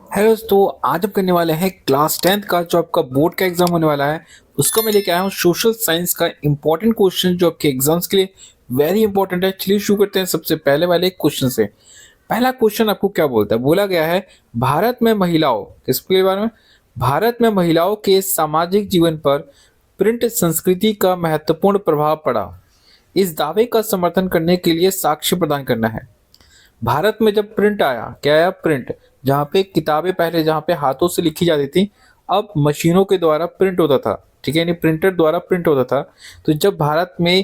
Hello दोस्तों, आज हम करने वाले हैं क्लास 10th का जो आपका बोर्ड का एग्जाम होने वाला है। उसका मैं लेके आया हूँ सोशल साइंस का इंपॉर्टेंट क्वेश्चन जो आपके एग्जाम्स के लिए वेरी इंपॉर्टेंट है। चलिए शुरू करते हैं सबसे पहले वाले क्वेश्चन से। पहला क्वेश्चन आपको क्या बोलता है, बोला गया है भारत में महिलाओं किसके बारे में, भारत में महिलाओं के सामाजिक जीवन पर प्रिंट संस्कृति का महत्वपूर्ण प्रभाव पड़ा। इस दावे का समर्थन करने के लिए साक्ष्य प्रदान करना है। भारत में जब प्रिंट आया, क्या आया प्रिंट, जहाँ पे किताबें पहले जहाँ पे हाथों से लिखी जाती थी, अब मशीनों के द्वारा प्रिंट होता था। ठीक है, यानी प्रिंटर द्वारा प्रिंट होता था। तो जब भारत में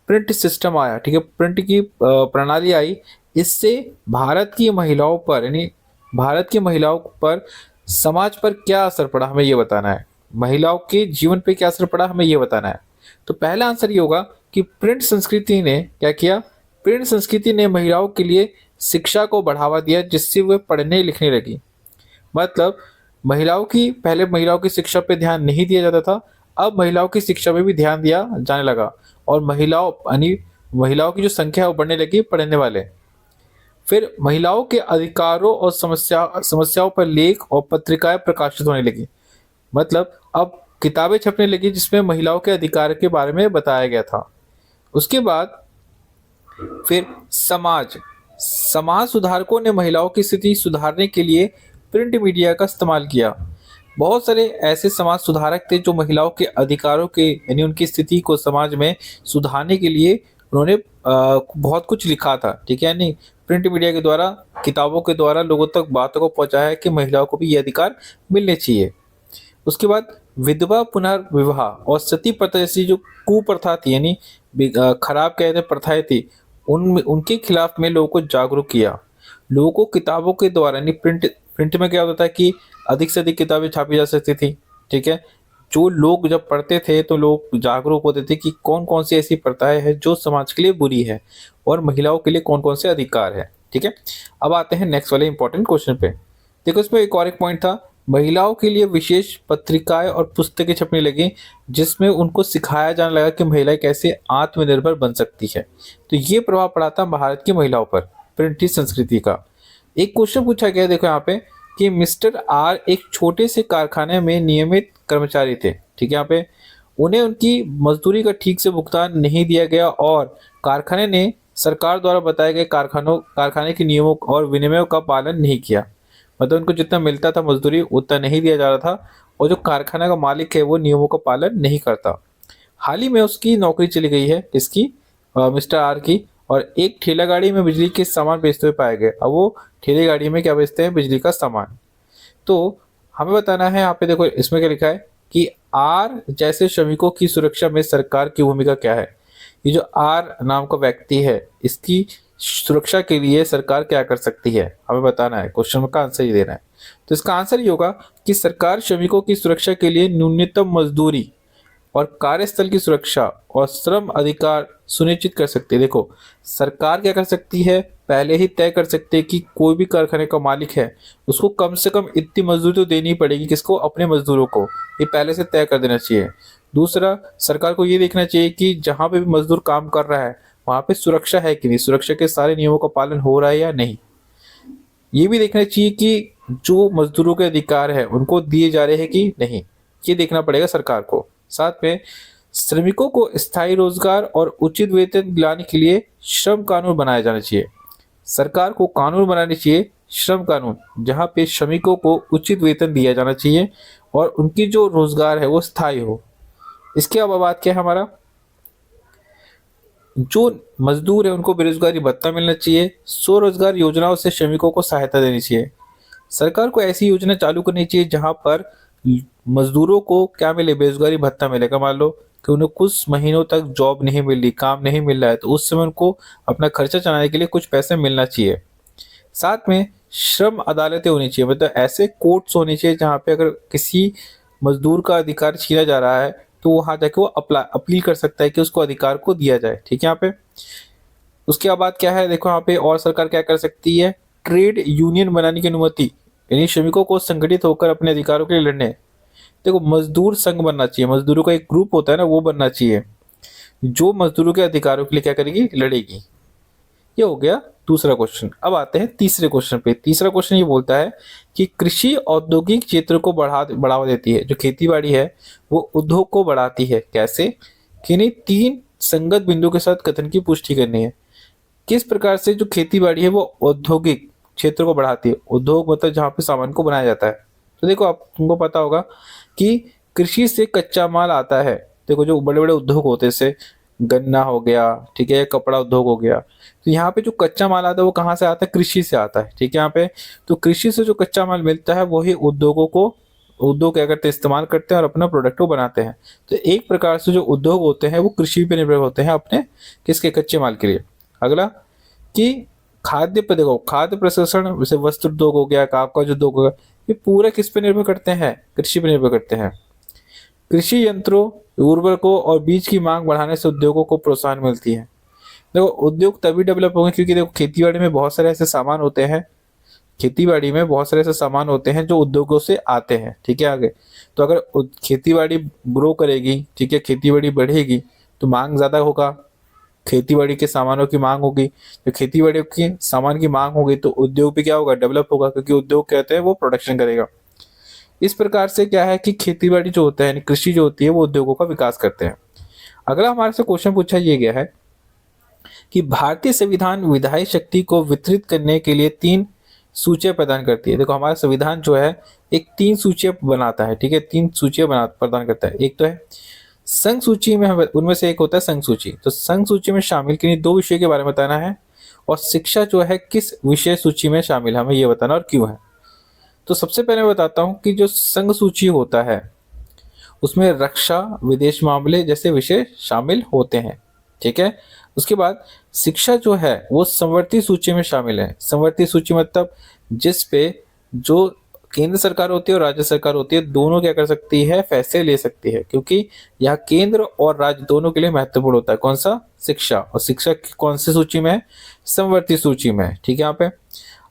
प्रिंट सिस्टम आया, ठीक है, प्रिंट की प्रणाली आई, इससे भारत की महिलाओं पर यानी भारत की महिलाओं पर समाज पर क्या असर पड़ा, हमें ये बताना है। महिलाओं के जीवन पे क्या असर पड़ा, हमें ये बताना है। तो पहला आंसर ये होगा कि प्रिंट संस्कृति ने क्या किया, प्रिंट संस्कृति ने महिलाओं के लिए शिक्षा को बढ़ावा दिया, जिससे वे पढ़ने लिखने लगी। मतलब महिलाओं की शिक्षा पे ध्यान नहीं दिया जाता था, अब महिलाओं की शिक्षा पे भी ध्यान दिया जाने लगा। और महिलाओं की जो संख्या है वो बढ़ने लगी पढ़ने वाले। फिर महिलाओं के अधिकारों और समस्याओं पर लेख और पत्रिकाएं प्रकाशित होने लगी। मतलब अब किताबें छपने लगी जिसमें महिलाओं के अधिकार के बारे में बताया गया था। उसके बाद फिर समाज सुधारकों ने महिलाओं की स्थिति सुधारने के लिए प्रिंट मीडिया का इस्तेमाल किया। बहुत सारे ऐसे समाज सुधारक थे जो महिलाओं के अधिकारों के यानी उनकी स्थिति को समाज में सुधारने के लिए उन्होंने बहुत कुछ लिखा था। ठीक है, यानी प्रिंट मीडिया के द्वारा, किताबों के द्वारा लोगों तक बातों को पहुंचाया है कि महिलाओं को भी ये अधिकार मिलने चाहिए। उसके बाद विधवा पुनर्विवाह और सती प्रथा जैसी जो कुप्रथा थी, यानी खराब कहते प्रथाएं थी, उनके खिलाफ में लोगों को जागरूक किया। लोगों को किताबों के द्वारा यानी प्रिंट में क्या होता था कि अधिक से अधिक किताबें छापी जा सकती थी। ठीक है, जो लोग जब पढ़ते थे तो लोग जागरूक होते थे कि कौन कौन सी ऐसी प्रथाएं हैं जो समाज के लिए बुरी है और महिलाओं के लिए कौन कौन से अधिकार है। ठीक है, अब आते हैं नेक्स्ट वाले इंपॉर्टेंट क्वेश्चन पे। देखो इसमें एक और एक पॉइंट था, महिलाओं के लिए विशेष पत्रिकाएं और पुस्तकें छपने लगी, जिसमें उनको सिखाया जाने लगा कि महिलाएं कैसे आत्मनिर्भर बन सकती है। तो ये प्रभाव पड़ा था भारत की महिलाओं पर प्रिंट संस्कृति का। एक क्वेश्चन पूछा गया, देखो यहाँ पे, कि मिस्टर आर एक छोटे से कारखाने में नियमित कर्मचारी थे। ठीक है, यहाँ पे उन्हें उनकी मजदूरी का ठीक से भुगतान नहीं दिया गया और कारखाने ने सरकार द्वारा बताए गए कारखाने के नियमों और विनियमों का पालन नहीं किया। मतलब उनको जितना मिलता था मजदूरी उतना नहीं दिया जा रहा था, और जो कारखाना का मालिक है वो नियमों का पालन नहीं करता। हाल ही में उसकी नौकरी चली गई है, किसकी, मिस्टर आर की। और एक ठेला गाड़ी में बिजली के सामान बेचते हुए पाए गए। अब वो ठेले गाड़ी में क्या बेचते हैं, बिजली का सामान। तो हमें बताना है यहाँ पे, देखो इसमें क्या लिखा है कि आर जैसे श्रमिकों की सुरक्षा में सरकार की भूमिका क्या है। ये जो आर नाम का व्यक्ति है, इसकी सुरक्षा के लिए सरकार क्या कर सकती है, हमें बताना है। क्वेश्चन का आंसर ही देना है। तो इसका आंसर ये होगा कि सरकार श्रमिकों की सुरक्षा के लिए न्यूनतम मजदूरी और कार्यस्थल की सुरक्षा और श्रम अधिकार सुनिश्चित कर सकती है। देखो सरकार क्या कर सकती है, पहले ही तय कर सकते हैं कि कोई भी कारखाने का मालिक है उसको कम से कम इतनी मजदूरी तो देनी पड़ेगी, किसको, अपने मजदूरों को। ये पहले से तय कर देना चाहिए। दूसरा, सरकार को ये देखना चाहिए कि जहाँ पे भी मजदूर काम कर रहा है वहाँ पे सुरक्षा है कि नहीं, सुरक्षा के सारे नियमों का पालन हो रहा है या नहीं। ये भी देखना चाहिए कि जो मजदूरों के अधिकार है उनको दिए जा रहे हैं कि नहीं, ये देखना पड़ेगा सरकार को। साथ में श्रमिकों को स्थायी रोजगार और उचित वेतन दिलाने के लिए श्रम कानून बनाया जाना चाहिए। सरकार को कानून बनाने चाहिए, श्रम कानून, जहाँ पे श्रमिकों को उचित वेतन दिया जाना चाहिए और उनकी जो रोजगार है वो स्थायी हो। इसके अलावा बात क्या है, हमारा जो मजदूर है उनको बेरोजगारी भत्ता मिलना चाहिए। स्वरोजगार योजनाओं से श्रमिकों को सहायता देनी चाहिए। सरकार को ऐसी योजना चालू करनी चाहिए जहां पर मजदूरों को क्या मिले, बेरोजगारी भत्ता मिलेगा। मान लो कि उन्हें कुछ महीनों तक जॉब नहीं मिल रही, काम नहीं मिल रहा है, तो उस समय उनको अपना खर्चा चलाने के लिए कुछ पैसे मिलना चाहिए। साथ में श्रम अदालतें होनी चाहिए, मतलब ऐसे कोर्ट्स होने चाहिए जहाँ पे अगर किसी मजदूर का अधिकार छीना जा रहा है तो वहाँ जाके वो अपील कर सकता है कि उसको अधिकार को दिया जाए। ठीक है, यहाँ पे उसके बाद क्या है, देखो यहाँ पे और सरकार क्या कर सकती है, ट्रेड यूनियन बनाने की अनुमति, यानी श्रमिकों को संगठित होकर अपने अधिकारों के लिए लड़ने। देखो मजदूर संघ बनना चाहिए, मजदूरों का एक ग्रुप होता है ना, वो बनना चाहिए जो मजदूरों के अधिकारों के लिए क्या करेगी, लड़ेगी। ये हो गया दूसरा क्वेश्चन। अब आते हैं तीसरे क्वेश्चन पे। तीसरा क्वेश्चन ये बोलता है कि कृषि औद्योगिक क्षेत्र को बढ़ावा देती है। जो खेती बाड़ी है वो उद्योग को बढ़ाती है। कैसे? कि इन्हीं 3 संगत बिंदु के साथ कथन की पुष्टि करनी है। किस प्रकार से जो खेती बाड़ी है वो औद्योगिक क्षेत्र को बढ़ाती है। उद्योग मतलब जहाँ पे सामान को बनाया जाता है। तो देखो, आप तुमको पता होगा कि कृषि से कच्चा माल आता है। देखो, जो बड़े बड़े उद्योग होते हैं, जैसे गन्ना हो गया, ठीक है, कपड़ा उद्योग हो गया, तो यहाँ पे जो कच्चा माल आता है वो कहाँ से आता है? कृषि से आता है। ठीक है, यहाँ पे तो कृषि से जो कच्चा माल मिलता है वही उद्योग क्या करते हैं? इस्तेमाल करते हैं और अपना प्रोडक्ट को बनाते हैं। तो एक प्रकार से जो उद्योग होते हैं वो कृषि पे निर्भर होते हैं अपने किसके? कच्चे माल के लिए। अगला कि खाद्य पे देखो, खाद्य प्रसंस्करण जैसे वस्त्र उद्योग हो गया, कागज उद्योग हो गया, ये पूरा किस पे निर्भर करते हैं? कृषि पे निर्भर करते हैं। कृषि यंत्रों, उर्वरकों और बीज की मांग बढ़ाने से उद्योगों को प्रोत्साहन मिलती है। देखो, उद्योग तभी डेवलप होंगे क्योंकि देखो खेतीबाड़ी में बहुत सारे ऐसे सामान होते हैं, खेतीबाड़ी में बहुत सारे ऐसे सामान होते हैं जो उद्योगों से आते हैं। ठीक है, आगे तो अगर खेतीबाड़ी ग्रो करेगी, ठीक है, खेतीबाड़ी बढ़ेगी तो मांग ज्यादा होगा, खेतीबाड़ी के सामानों की मांग होगी। तो खेतीबाड़ी की सामान की मांग होगी तो उद्योग भी क्या होगा? डेवलप होगा, क्योंकि उद्योग कहते हैं वो प्रोडक्शन करेगा। इस प्रकार से क्या है कि खेतीबाड़ी जो होता है यानी कृषि जो होती है वो उद्योगों का विकास करते हैं। अगला हमारे से क्वेश्चन पूछा ये गया है कि भारतीय संविधान विधायी शक्ति को वितरित करने के लिए 3 सूचियां प्रदान करती है। देखो, हमारा संविधान जो है एक 3 सूचियां बनाता है। ठीक है, 3 सूचियां प्रदान करता है। एक तो है संघ सूची में, उनमें से एक होता है संघ सूची। तो संघ सूची में शामिल किन्हीं 2 विषय के बारे में बताना है, और शिक्षा जो है किस विषय सूची में शामिल है हमें ये बताना और क्यों है। तो सबसे पहले मैं बताता हूँ कि जो संघ सूची होता है उसमें रक्षा, विदेश मामले जैसे विषय शामिल होते हैं। ठीक है, उसके बाद शिक्षा जो है वो संवर्ती सूची में शामिल है। संवर्ती सूची मतलब जिस पे जो केंद्र सरकार होती है और राज्य सरकार होती है, दोनों क्या कर सकती है? फैसले ले सकती है, क्योंकि यह केंद्र और राज्य दोनों के लिए महत्वपूर्ण होता है। कौन सा? शिक्षा। और शिक्षा कौन सी सूची में है? संवर्ती सूची में। ठीक है, यहाँ पे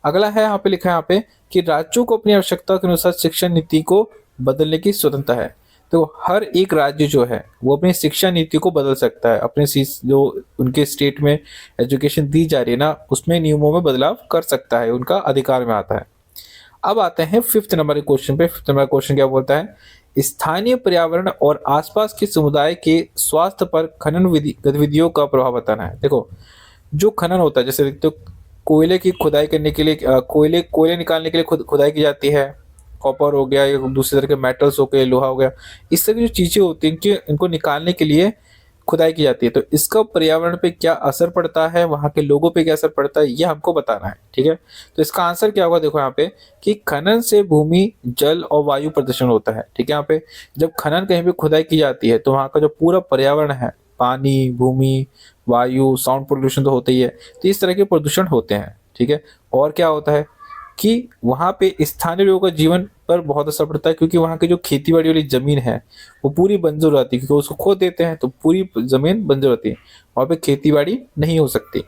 अगला है, यहाँ पे लिखा है यहाँ पे कि राज्यों को अपनी आवश्यकता के अनुसार शिक्षा नीति को बदलने की स्वतंत्रता है। तो हर एक राज्य जो है वो अपनी शिक्षा नीति को बदल सकता है। अपने जो उनके स्टेट में एजुकेशन दी जा रही है ना, उसमें नियमों में बदलाव कर सकता है, उनका अधिकार में आता है। अब आते हैं 5th नंबर के क्वेश्चन पे। 5th नंबर क्वेश्चन क्या बोलता है? स्थानीय पर्यावरण और आसपास के समुदाय के स्वास्थ्य पर खनन गतिविधियों का प्रभाव बताना है। देखो, जो खनन होता है, जैसे देखते हो कोयले की खुदाई करने के लिए कोयले निकालने के लिए खुदाई की जाती है। कॉपर हो गया या दूसरे तरह के मेटल्स हो गए, लोहा हो गया, इस तरह की जो चीजें होती हैं इनको निकालने के लिए खुदाई की जाती है। तो इसका पर्यावरण पे क्या असर पड़ता है, वहां के लोगों पे क्या असर पड़ता है, ये हमको बताना है। ठीक है, तो इसका आंसर क्या होगा? देखो यहाँ पे कि खनन से भूमि, जल और वायु प्रदूषण होता है। ठीक है, यहाँ पे जब खनन कहीं पे खुदाई की जाती है तो वहाँ का जो पूरा पर्यावरण है, पानी, भूमि, वायु, साउंड पोल्यूशन तो होता ही है, तो इस तरह के प्रदूषण होते हैं। ठीक है, और क्या होता है कि वहाँ पे स्थानीय लोगों का जीवन पर बहुत असर पड़ता है, क्योंकि वहाँ की जो खेती बाड़ी वाली जमीन है वो पूरी बंजर हो जाती है, क्योंकि उसको खोद देते हैं तो पूरी जमीन बंजर होती है, वहाँ पे खेती बाड़ी नहीं हो सकती।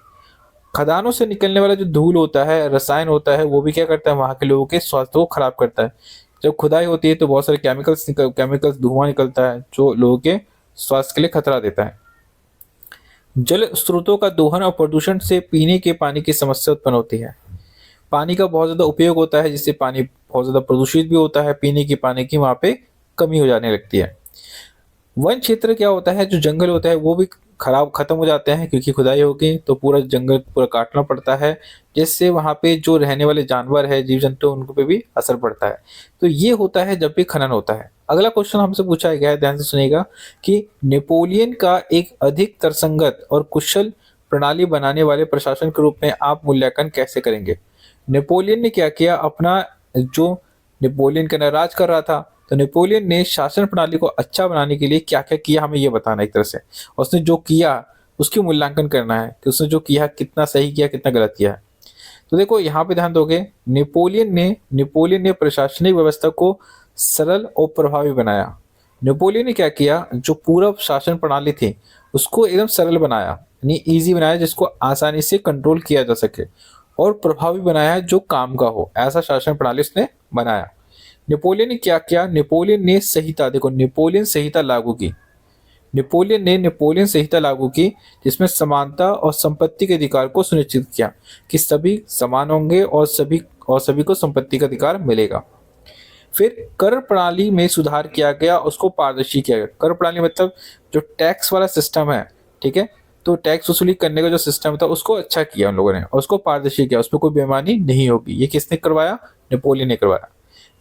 खदानों से निकलने वाला जो धूल होता है, रसायन होता है, वो भी क्या करता है? वहाँ के लोगों के स्वास्थ्य को खराब करता है। जब खुदाई होती है तो बहुत सारे केमिकल्स धुआं निकलता है जो लोगों के स्वास्थ्य के लिए खतरा देता है। जल स्रोतों का दोहन और प्रदूषण से पीने के पानी की समस्या उत्पन्न होती है। पानी का बहुत ज़्यादा उपयोग होता है जिससे पानी बहुत ज़्यादा प्रदूषित भी होता है, पीने की पानी की वहाँ पे कमी हो जाने लगती है। वन क्षेत्र क्या होता है? जो जंगल होता है वो भी खत्म हो जाते हैं, क्योंकि खुदाई होगी तो पूरा जंगल पूरा काटना पड़ता है, जिससे वहाँ पे जो रहने वाले जानवर है, जीव जंतु, उनको पे भी असर पड़ता है। तो ये होता है जब भी खनन होता है। अगला क्वेश्चन हमसे पूछा गया है, ध्यान से सुनिएगा, कि नेपोलियन का एक अधिक तर्कसंगत और कुशल प्रणाली बनाने वाले प्रशासन के रूप में आप मूल्यांकन कैसे करेंगे? नेपोलियन ने क्या किया? अपना जो नेपोलियन का राज कर रहा था, तो नेपोलियन ने शासन प्रणाली को अच्छा बनाने के लिए क्या क्या किया, हमें ये बताना एक तरह से। और उसने जो किया उसकी मूल्यांकन करना है कि उसने जो किया कितना सही किया, कितना गलत किया है। तो देखो यहाँ पे ध्यान दोगे, नेपोलियन ने प्रशासनिक व्यवस्था को सरल और प्रभावी बनाया। नेपोलियन ने क्या किया? जो पूरा शासन प्रणाली थी उसको एकदम सरल बनाया, यानी ईजी बनाया, जिसको आसानी से कंट्रोल किया जा सके, और प्रभावी बनाया जो काम का हो, ऐसा शासन प्रणाली उसने बनाया। नेपोलियन ने क्या किया? नेपोलियन ने संहिता, देखो नेपोलियन संहिता लागू की। नेपोलियन ने नेपोलियन संहिता लागू की, जिसमें समानता और संपत्ति के अधिकार को सुनिश्चित किया कि सभी समान होंगे और सभी को संपत्ति का अधिकार मिलेगा। फिर कर प्रणाली में सुधार किया गया, उसको पारदर्शी किया गया। कर प्रणाली मतलब जो टैक्स वाला सिस्टम है, ठीक है, तो टैक्स वसूली करने का जो सिस्टम था उसको अच्छा किया उन लोगों ने और उसको पारदर्शी किया, उसमें कोई बेईमानी नहीं होगी। ये किसने करवाया? नेपोलियन ने करवाया।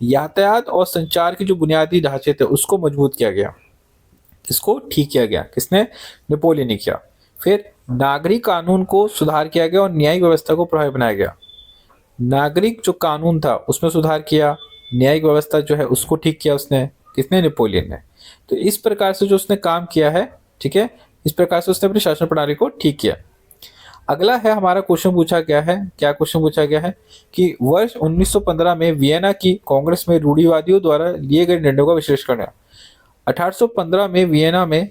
यातायात और संचार के जो बुनियादी ढांचे थे उसको मजबूत किया गया, इसको ठीक किया गया। किसने? नेपोलियन ने किया। फिर नागरिक कानून को सुधार किया गया और न्यायिक व्यवस्था को प्रभावी बनाया गया। नागरिक जो कानून था उसमें सुधार किया, न्यायिक व्यवस्था जो है उसको ठीक किया उसने। किसने? नेपोलियन ने। तो इस प्रकार से जो उसने काम किया है, ठीक है, इस प्रकार से उसने अपनी शासन प्रणाली को ठीक किया। अगला है हमारा क्वेश्चन पूछा गया है, क्या क्वेश्चन पूछा गया है कि वर्ष 1915 में वियना की कांग्रेस में रूढ़िवादियों द्वारा लिए गए निर्णयों का विश्लेषण करना। 1815 में वियना में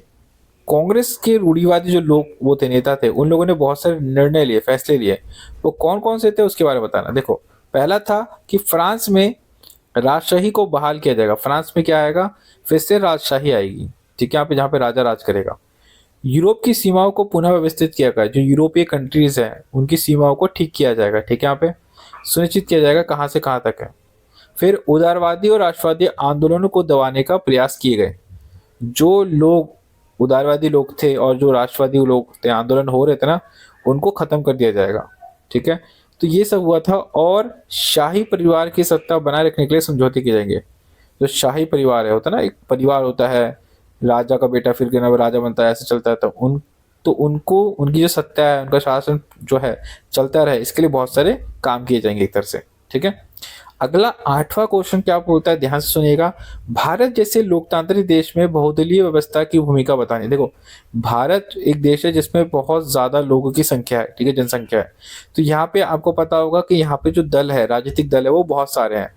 कांग्रेस के रूढ़िवादी जो लोग वो थे, नेता थे, उन लोगों ने बहुत सारे निर्णय लिए, फैसले लिए। वो कौन कौन से थे उसके बारे में बताना। देखो, पहला था कि फ्रांस में राजशाही को बहाल किया जाएगा। फ्रांस में क्या आएगा? फिर से राजशाही आएगी, ठीक है, यहाँ पे जहाँ पे राजा राज करेगा। यूरोप की सीमाओं को पुनः व्यवस्थित किया गया। जो यूरोपीय कंट्रीज हैं उनकी सीमाओं को ठीक किया जाएगा, ठीक है, यहाँ पे सुनिश्चित किया जाएगा कहाँ से कहाँ तक है। फिर उदारवादी और राष्ट्रवादी आंदोलनों को दबाने का प्रयास किए गए। जो लोग उदारवादी लोग थे और जो राष्ट्रवादी लोग थे, आंदोलन हो रहे थे ना, उनको खत्म कर दिया जाएगा, ठीक है। तो ये सब हुआ था। और शाही परिवार की सत्ता बनाए रखने के लिए समझौते किए जाएंगे। जो शाही परिवार है, होता है ना, एक परिवार होता है, राजा का बेटा फिर ना राजा बनता है, ऐसे चलता है, तो उनको उनकी जो सत्ता है, उनका शासन जो है चलता रहे, इसके लिए बहुत सारे काम किए जाएंगे एक तरह से, ठीक है। अगला 8वां क्वेश्चन क्या बोलता है, ध्यान से सुनिएगा। भारत जैसे लोकतांत्रिक देश में बहुदलीय व्यवस्था की भूमिका बतानी। देखो, भारत एक देश है जिसमें बहुत ज्यादा लोगों की संख्या है, ठीक है, जनसंख्या है। तो यहाँ पे आपको पता होगा कि यहाँ पे जो दल है, राजनीतिक दल है, वो बहुत सारे हैं।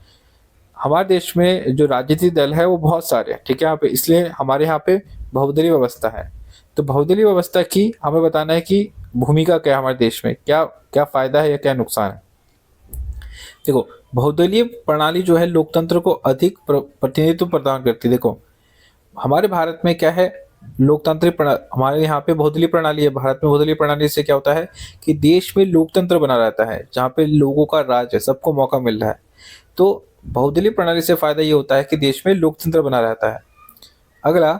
हमारे देश में जो राजनीतिक दल है वो बहुत सारे हैं, ठीक है, यहाँ पे, इसलिए हमारे यहाँ पे बहुदलीय व्यवस्था है। तो बहुदलीय व्यवस्था की हमें बताना है कि भूमिका क्या है हमारे देश में, क्या क्या फायदा है या क्या नुकसान है। देखो, बहुदलीय प्रणाली जो है लोकतंत्र को अधिक प्रतिनिधित्व प्रदान करती है। देखो, हमारे भारत में क्या है, लोकतांत्रिक प्रणाली, हमारे यहाँ पे बहुदलीय प्रणाली है। भारत में बहुदलीय प्रणाली से क्या होता है कि देश में लोकतंत्र बना रहता है, जहाँ पे लोगों का राज है, सबको मौका मिल रहा है। तो बहुदलीय प्रणाली से फायदा ये होता है कि देश में लोकतंत्र बना रहता है। अगला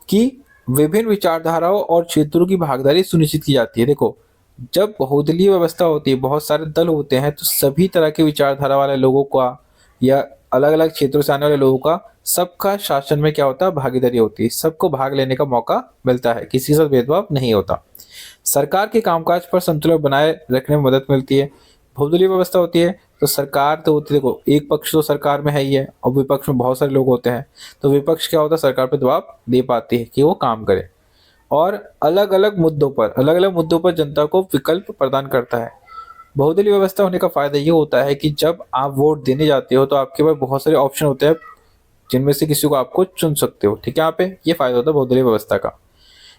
कि विभिन्न विचारधाराओं और क्षेत्रों की भागीदारी सुनिश्चित की जाती है। देखो, जब बहुदलीय व्यवस्था होती है, बहुत सारे दल होते हैं, तो सभी तरह के विचारधारा वाले लोगों का या अलग अलग क्षेत्रों से आने वाले लोगों का, सबका शासन में क्या होता है, भागीदारी होती है। सबको भाग लेने का मौका मिलता है, किसी के साथ भेदभाव नहीं होता। सरकार के कामकाज पर संतुलन बनाए रखने में मदद मिलती है। बहुदलीय व्यवस्था होती है तो सरकार तो होती है, देखो, एक पक्ष तो सरकार में है ही है और विपक्ष में बहुत सारे लोग होते हैं। तो विपक्ष क्या होता है, सरकार पर दबाव दे पाती है कि वो काम करे और अलग अलग मुद्दों पर जनता को विकल्प प्रदान करता है। बहुदलीय व्यवस्था होने का फायदा ये होता है कि जब आप वोट देने जाते हो तो आपके पास बहुत सारे ऑप्शन होते हैं, जिनमें से किसी को आपको चुन सकते हो, ठीक है। यहाँ पे ये फायदा होता है बहुदलीय व्यवस्था का।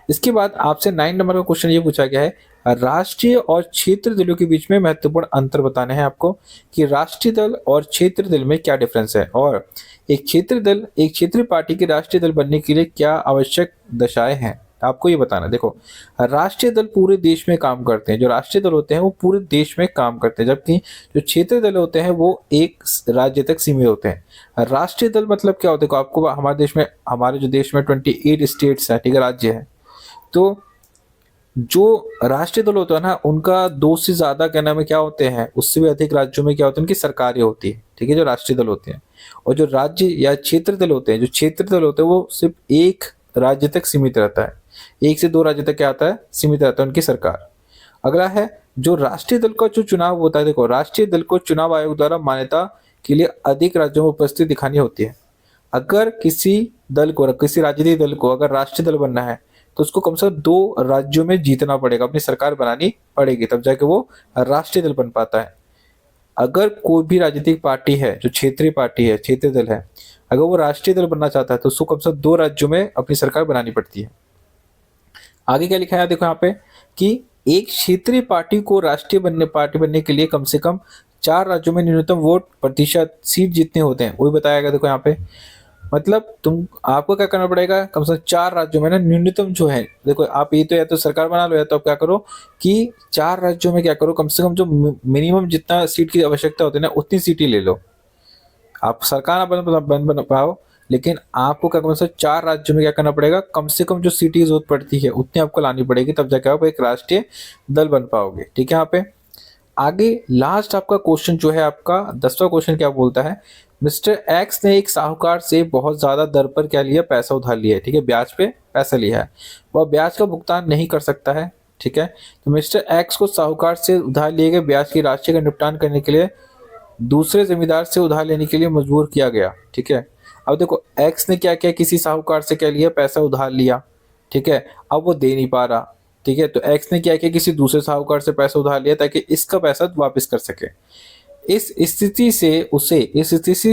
इसके बाद आपसे 9 नंबर का क्वेश्चन ये पूछा गया है, राष्ट्रीय और क्षेत्र दलों के बीच में महत्वपूर्ण अंतर बताने हैं आपको कि राष्ट्रीय दल और क्षेत्र दल में क्या डिफरेंस है और एक क्षेत्रीय पार्टी के राष्ट्रीय दल बनने के लिए क्या आवश्यक दशाएं हैं, आपको ये बताना। देखो, राष्ट्रीय दल पूरे देश में काम करते हैं। जो राष्ट्रीय दल होते हैं वो पूरे देश में काम करते हैं, जबकि जो क्षेत्रीय दल होते हैं वो एक राज्य तक सीमित होते हैं। राष्ट्रीय दल मतलब क्या होता है, आपको हमारे जो देश में 28 स्टेट्स हैं, ठीक है, राज्य है। तो जो राष्ट्रीय दल होता है ना, उनका 2 से ज्यादा, क्या नाम है, क्या होते हैं, उससे भी अधिक राज्यों में क्या होते हैं, उनकी सरकारें होती है, ठीक है, जो राष्ट्रीय दल होते हैं। और जो राज्य या क्षेत्र दल होते हैं, वो सिर्फ एक राज्य तक सीमित रहता है, 1 से 2 राज्य तक क्या आता है, सीमित रहता है उनकी सरकार। अगला है जो राष्ट्रीय दल का जो चुनाव होता है। देखो, राष्ट्रीय दल को चुनाव आयोग द्वारा मान्यता के लिए अधिक राज्यों में उपस्थिति दिखानी होती है। अगर किसी राजनीतिक दल को अगर राष्ट्रीय दल बनना है तो उसको कम से कम 2 राज्यों में जीतना पड़ेगा, अपनी सरकार बनानी पड़ेगी, तब जाके वो राष्ट्रीय दल बन पाता है। अगर कोई भी राजनीतिक पार्टी है जो क्षेत्रीय दल है, अगर वो राष्ट्रीय दल बनना चाहता है तो उसको कम से कम 2 राज्यों में अपनी सरकार बनानी पड़ती है। आगे क्या लिखा है, देखो यहाँ पे कि एक क्षेत्रीय पार्टी को राष्ट्रीय पार्टी बनने के लिए कम से कम 4 राज्यों में न्यूनतम वोट प्रतिशत सीट जितने होते हैं, वही बताया गया। देखो यहाँ पे मतलब तुम आपको क्या करना पड़ेगा, कम से कम 4 राज्यों में ना न्यूनतम जो है, देखो आप ये तो या तो सरकार बना लो या तो आप क्या करो कि 4 राज्यों में क्या करो, कम से कम जो मिनिमम जितना सीट की आवश्यकता होती है ना उतनी सीटें ले लो। आप सरकार ना बन पाओ, लेकिन आपको क्या कम से कम 4 राज्यों में क्या करना पड़ेगा, कम से कम जो सीटें की जरूरत पड़ती है उतनी आपको लानी पड़ेगी, तब जाके आप एक राष्ट्रीय दल बन पाओगे। ठीक है। यहाँ पे आगे लास्ट आपका क्वेश्चन जो है, आपका 10वां क्वेश्चन क्या बोलता है, मिस्टर एक्स ने एक साहूकार से बहुत ज्यादा दर पर क्या लिया, पैसा उधार लिया है। ठीक है, ब्याज पे पैसा लिया है, वह ब्याज का भुगतान नहीं कर सकता है। ठीक है, तो मिस्टर एक्स को साहूकार से उधार लिए गए ब्याज की राशि का निपटान करने के लिए दूसरे जमींदार से उधार लेने के लिए मजबूर किया गया। ठीक है, अब देखो एक्स ने क्या किया, किसी साहूकार से क्या लिया, पैसा उधार लिया। ठीक है, अब वो दे नहीं पा रहा। ठीक है, तो एक्स ने क्या किया, किसी दूसरे साहूकार से पैसा उधार लिया ताकि इसका पैसा वापस कर सके। इस स्थिति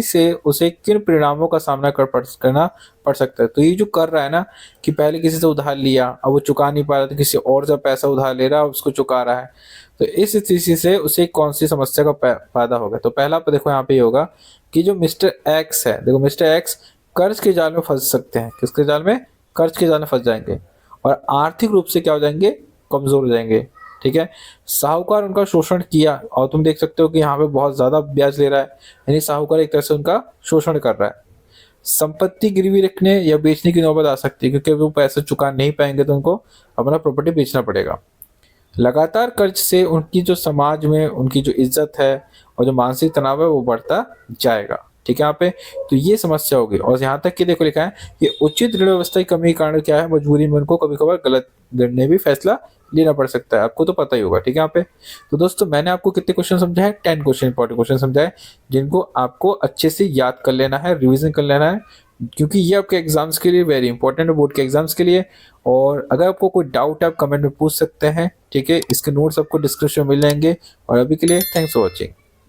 से उसे किन परिणामों का सामना करना पड़ सकता है। तो ये जो कर रहा है ना कि पहले किसी से उधार लिया, अब वो चुका नहीं पा रहा, तो किसी और से पैसा उधार ले रहा है, उसको चुका रहा है। तो इस स्थिति से उसे कौन सी समस्या का फायदा होगा। तो पहला देखो यहाँ पे ये होगा कि जो मिस्टर एक्स है, देखो मिस्टर एक्स कर्ज के जाल में फंस सकते हैं। किसके जाल में, कर्ज के जाल में फंस जाएंगे और आर्थिक रूप से क्या हो जाएंगे, कमजोर हो जाएंगे। ठीक है, साहूकार उनका शोषण किया और तुम देख सकते हो कि यहाँ पे बहुत ज्यादा ब्याज ले रहा है, यानी साहूकार एक तरह से उनका शोषण कर रहा है। संपत्ति गिरवी रखने या बेचने की नौबत आ सकती है, क्योंकि वो पैसे चुका नहीं पाएंगे तो उनको अपना प्रॉपर्टी बेचना पड़ेगा। लगातार कर्ज से उनकी जो समाज में उनकी जो इज्जत है और जो मानसिक तनाव है वो बढ़ता जाएगा। ठीक है, यहाँ पे तो ये समस्या होगी। और यहाँ तक कि देखो लिखा है कि उचित ऋण व्यवस्था की कमी के कारण क्या है, मजबूरी में उनको कभी कभार गलत निर्णय भी फैसला लेना पड़ सकता है। आपको तो पता ही होगा। ठीक है, यहाँ पे तो दोस्तों मैंने आपको कितने क्वेश्चन समझाए, 10 क्वेश्चन, इंपॉर्टेंट क्वेश्चन समझाए, जिनको आपको अच्छे से याद कर लेना है, रिविजन कर लेना है, क्योंकि ये आपके एग्जाम्स के लिए वेरी इंपॉर्टेंट है, बोर्ड के एग्जाम्स के लिए। और अगर आपको कोई डाउट है आप कमेंट में पूछ सकते हैं। ठीक है, इसके नोट्स आपको डिस्क्रिप्शन में मिल जाएंगे। और अभी के लिए थैंक्स फॉर वॉचिंग।